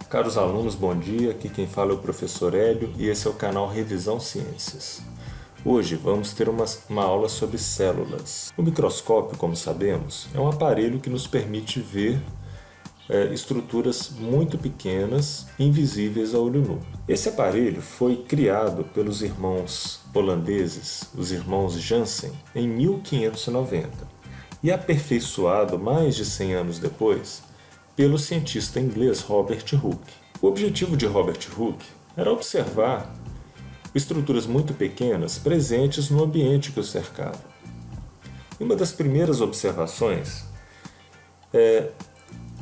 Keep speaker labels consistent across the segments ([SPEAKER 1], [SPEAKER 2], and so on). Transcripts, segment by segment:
[SPEAKER 1] Caros alunos, bom dia. Aqui quem fala é o professor Hélio e esse é o canal Revisão Ciências. Hoje vamos ter uma aula sobre células. O microscópio, como sabemos, é um aparelho que nos permite ver estruturas muito pequenas, invisíveis a olho nu. Esse aparelho foi criado pelos irmãos holandeses, os irmãos Janssen, em 1590 e aperfeiçoado mais de 100 anos depois pelo cientista inglês Robert Hooke. O objetivo de Robert Hooke era observar estruturas muito pequenas presentes no ambiente que o cercava. E uma das primeiras observações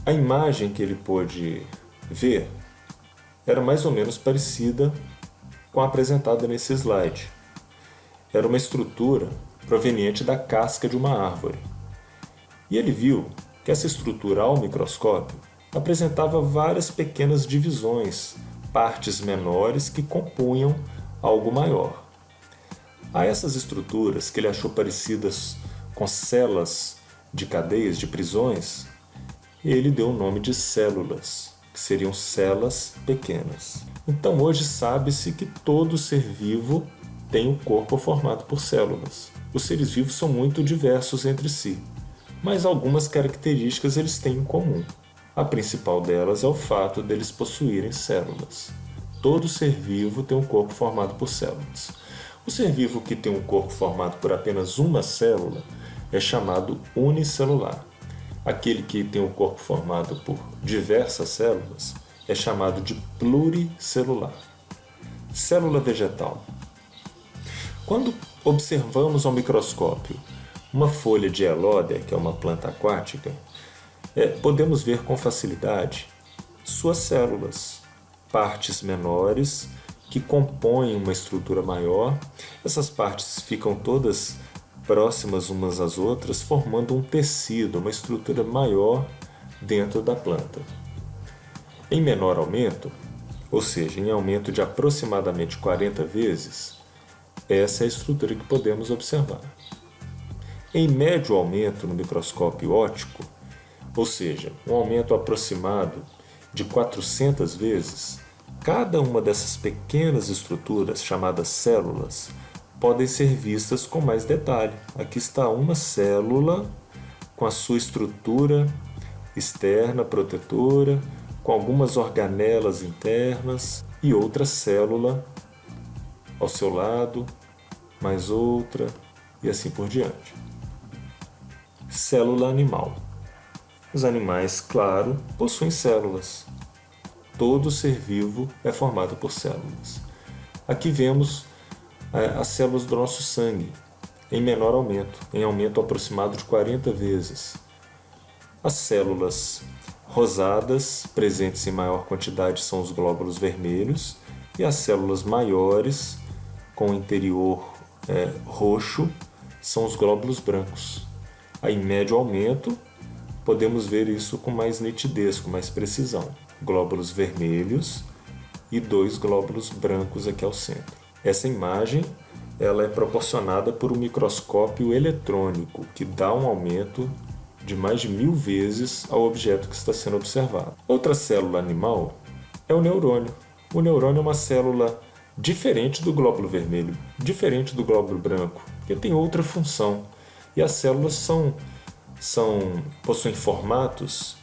[SPEAKER 1] a imagem que ele pôde ver era mais ou menos parecida com a apresentada nesse slide. Era uma estrutura proveniente da casca de uma árvore. E ele viu que essa estrutura ao microscópio apresentava várias pequenas divisões, partes menores que compunham algo maior. A essas estruturas, que ele achou parecidas com celas de cadeias, de prisões, ele deu o nome de células, que seriam células pequenas. Então hoje sabe-se que todo ser vivo tem um corpo formado por células. Os seres vivos são muito diversos entre si, mas algumas características eles têm em comum. A principal delas é o fato deles possuírem células. Todo ser vivo tem um corpo formado por células. O ser vivo que tem um corpo formado por apenas uma célula é chamado unicelular. Aquele que tem um corpo formado por diversas células é chamado de pluricelular. Célula vegetal. Quando observamos ao microscópio uma folha de elódia, que é uma planta aquática, podemos ver com facilidade suas células, partes menores que compõem uma estrutura maior. Essas partes ficam todas próximas umas às outras, formando um tecido, uma estrutura maior dentro da planta. Em menor aumento, ou seja, em aumento de aproximadamente 40 vezes, essa é a estrutura que podemos observar. Em médio aumento no microscópio óptico, ou seja, um aumento aproximado de 400 vezes, cada uma dessas pequenas estruturas, chamadas células, podem ser vistas com mais detalhe. Aqui está uma célula com a sua estrutura externa protetora, com algumas organelas internas e outra célula ao seu lado, mais outra e assim por diante. Célula animal. Os animais, claro, possuem células. Todo ser vivo é formado por células. Aqui vemos as células do nosso sangue, em menor aumento, em aumento aproximado de 40 vezes. As células rosadas, presentes em maior quantidade, são os glóbulos vermelhos, e as células maiores, com o interior roxo, são os glóbulos brancos. Aí, em médio aumento, podemos ver isso com mais nitidez, com mais precisão. Glóbulos vermelhos e 2 glóbulos brancos aqui ao centro. Essa imagem ela é proporcionada por um microscópio eletrônico, que dá um aumento de mais de 1000 vezes ao objeto que está sendo observado. Outra célula animal é o neurônio. O neurônio é uma célula diferente do glóbulo vermelho, diferente do glóbulo branco, que tem outra função. E as células possuem formatos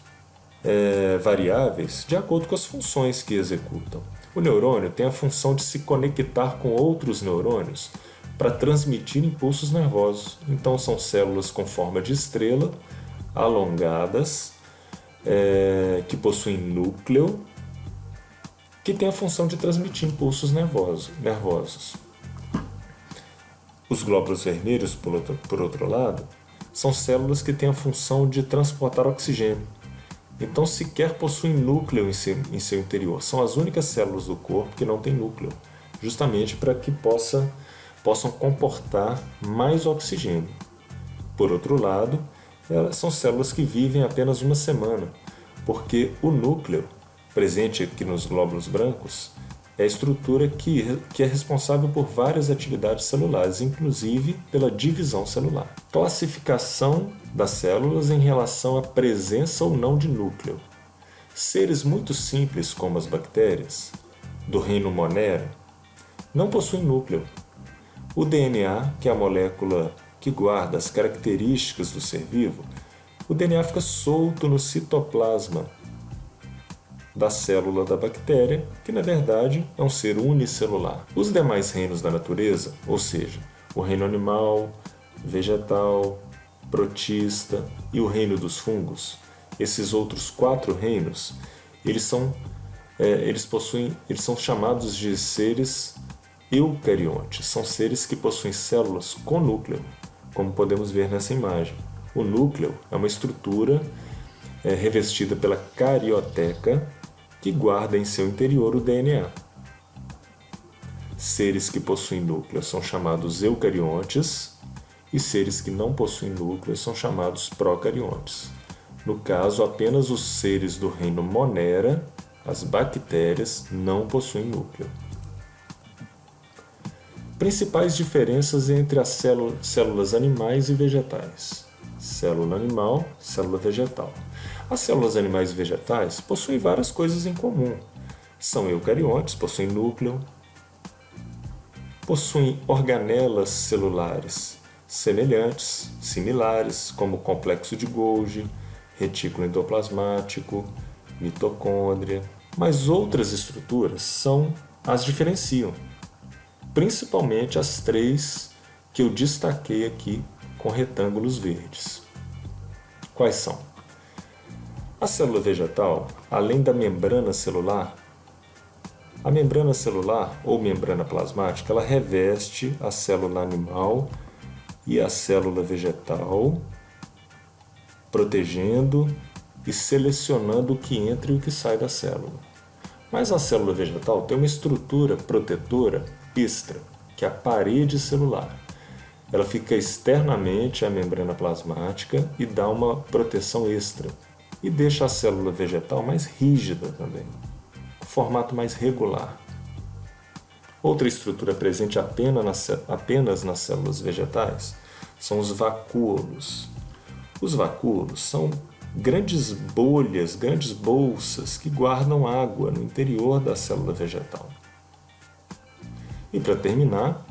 [SPEAKER 1] variáveis de acordo com as funções que executam. O neurônio tem a função de se conectar com outros neurônios para transmitir impulsos nervosos. Então são células com forma de estrela, alongadas, que possuem núcleo, que tem a função de transmitir impulsos nervosos. Os glóbulos vermelhos, por outro lado, são células que têm a função de transportar oxigênio. Então sequer possuem núcleo em seu interior. São as únicas células do corpo que não têm núcleo, justamente para que possam comportar mais oxigênio. Por outro lado, elas são células que vivem apenas uma semana, porque o núcleo, presente aqui nos glóbulos brancos, é a estrutura que é responsável por várias atividades celulares, inclusive pela divisão celular. Classificação das células em relação à presença ou não de núcleo. Seres muito simples como as bactérias, do reino Monera, não possuem núcleo. O DNA, que é a molécula que guarda as características do ser vivo, o DNA fica solto no citoplasma da célula da bactéria, que na verdade é um ser unicelular. Os demais reinos da natureza, ou seja, o reino animal, vegetal, protista e o reino dos fungos, esses outros 4 reinos, eles são chamados de seres eucariontes. São seres que possuem células com núcleo, como podemos ver nessa imagem. O núcleo é uma estrutura revestida pela carioteca que guarda em seu interior o DNA. Seres que possuem núcleo são chamados eucariontes e seres que não possuem núcleo são chamados procariontes. No caso, apenas os seres do reino Monera, as bactérias, não possuem núcleo. Principais diferenças entre as células animais e vegetais. Célula animal, célula vegetal. As células animais e vegetais possuem várias coisas em comum. São eucariontes, possuem núcleo, possuem organelas celulares semelhantes, similares, como o complexo de Golgi, retículo endoplasmático, mitocôndria, mas outras estruturas as diferenciam, principalmente as 3 que eu destaquei aqui com retângulos verdes. Quais são? A célula vegetal, além da membrana celular, a membrana celular ou membrana plasmática, ela reveste a célula animal e a célula vegetal, protegendo e selecionando o que entra e o que sai da célula. Mas a célula vegetal tem uma estrutura protetora extra, que é a parede celular. Ela fica externamente à membrana plasmática e dá uma proteção extra, e deixa a célula vegetal mais rígida também, com formato mais regular. Outra estrutura presente apenas nas células vegetais são os vacúolos. Os vacúolos são grandes bolhas, grandes bolsas que guardam água no interior da célula vegetal. E para terminar,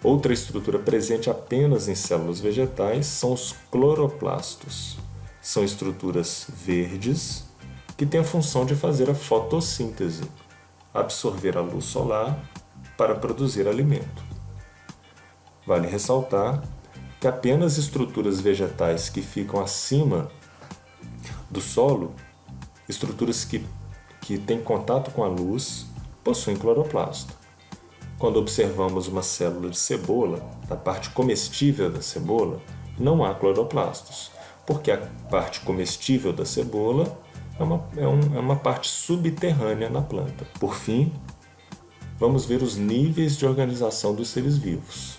[SPEAKER 1] outra estrutura presente apenas em células vegetais são os cloroplastos. São estruturas verdes que têm a função de fazer a fotossíntese, absorver a luz solar para produzir alimento. Vale ressaltar que apenas estruturas vegetais que ficam acima do solo, estruturas que têm contato com a luz, possuem cloroplasto. Quando observamos uma célula de cebola, da parte comestível da cebola, não há cloroplastos, porque a parte comestível da cebola é uma parte subterrânea na planta. Por fim, vamos ver os níveis de organização dos seres vivos.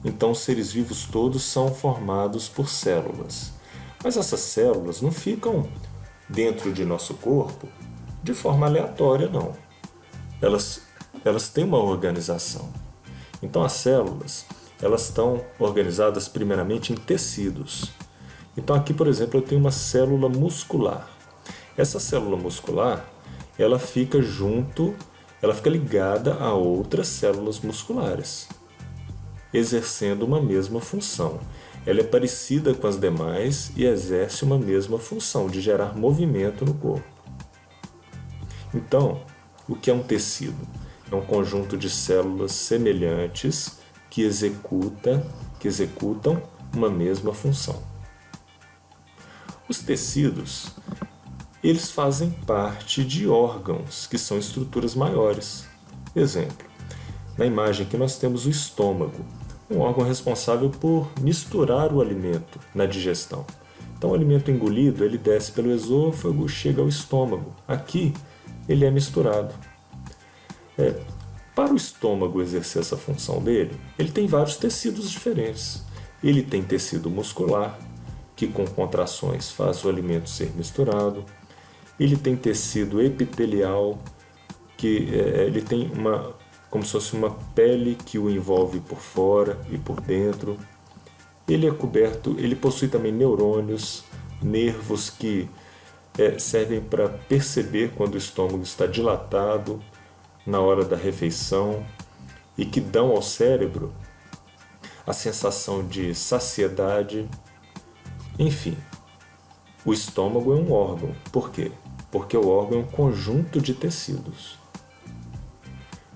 [SPEAKER 1] Então, os seres vivos todos são formados por células. Mas essas células não ficam dentro de nosso corpo de forma aleatória, não. Elas têm uma organização. Então, as células elas estão organizadas primeiramente em tecidos. Então, aqui, por exemplo, eu tenho uma célula muscular. Essa célula muscular, ela fica ligada a outras células musculares, exercendo uma mesma função. Ela é parecida com as demais e exerce uma mesma função de gerar movimento no corpo. Então, o que é um tecido? É um conjunto de células semelhantes que executam uma mesma função. Os tecidos, eles fazem parte de órgãos, que são estruturas maiores. Exemplo, na imagem aqui nós temos o estômago, um órgão responsável por misturar o alimento na digestão. Então, o alimento engolido, ele desce pelo esôfago, chega ao estômago. Aqui, ele é misturado. Para o estômago exercer essa função dele, ele tem vários tecidos diferentes. Ele tem tecido muscular, que com contrações faz o alimento ser misturado. Ele tem tecido epitelial, que ele tem como se fosse uma pele que o envolve por fora e por dentro. Ele possui também neurônios, nervos que servem para perceber quando o estômago está dilatado na hora da refeição e que dão ao cérebro a sensação de saciedade. Enfim, o estômago é um órgão. Por quê? Porque o órgão é um conjunto de tecidos.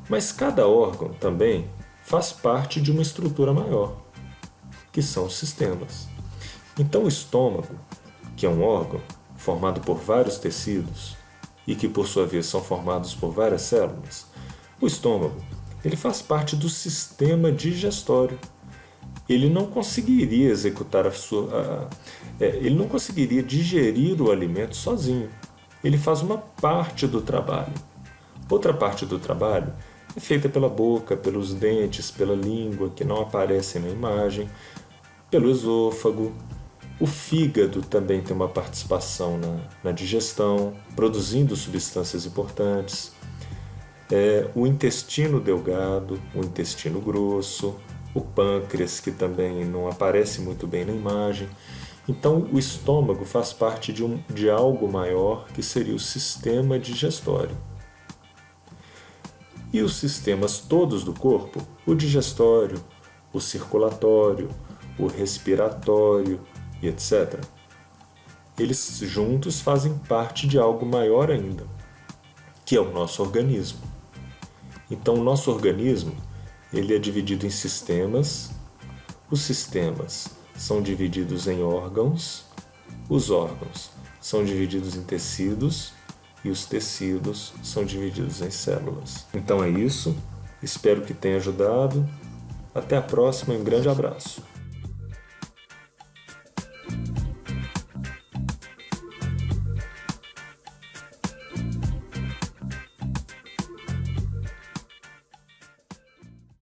[SPEAKER 1] Mas cada órgão também faz parte de uma estrutura maior, que são os sistemas. Então o estômago, que é um órgão formado por vários tecidos e que por sua vez são formados por várias células, o estômago, ele faz parte do sistema digestório. Ele não conseguiria executar ele não conseguiria digerir o alimento sozinho. Ele faz uma parte do trabalho. Outra parte do trabalho é feita pela boca, pelos dentes, pela língua, que não aparecem na imagem, pelo esôfago. O fígado também tem uma participação na digestão, produzindo substâncias importantes. O intestino delgado, o intestino grosso, o pâncreas, que também não aparece muito bem na imagem. Então, o estômago faz parte de algo maior, que seria o sistema digestório. E os sistemas todos do corpo, o digestório, o circulatório, o respiratório e etc., eles juntos fazem parte de algo maior ainda, que é o nosso organismo. Então, o nosso organismo, ele é dividido em sistemas. Os sistemas são divididos em órgãos. Os órgãos são divididos em tecidos. E os tecidos são divididos em células. Então é isso. Espero que tenha ajudado. Até a próxima e um grande abraço.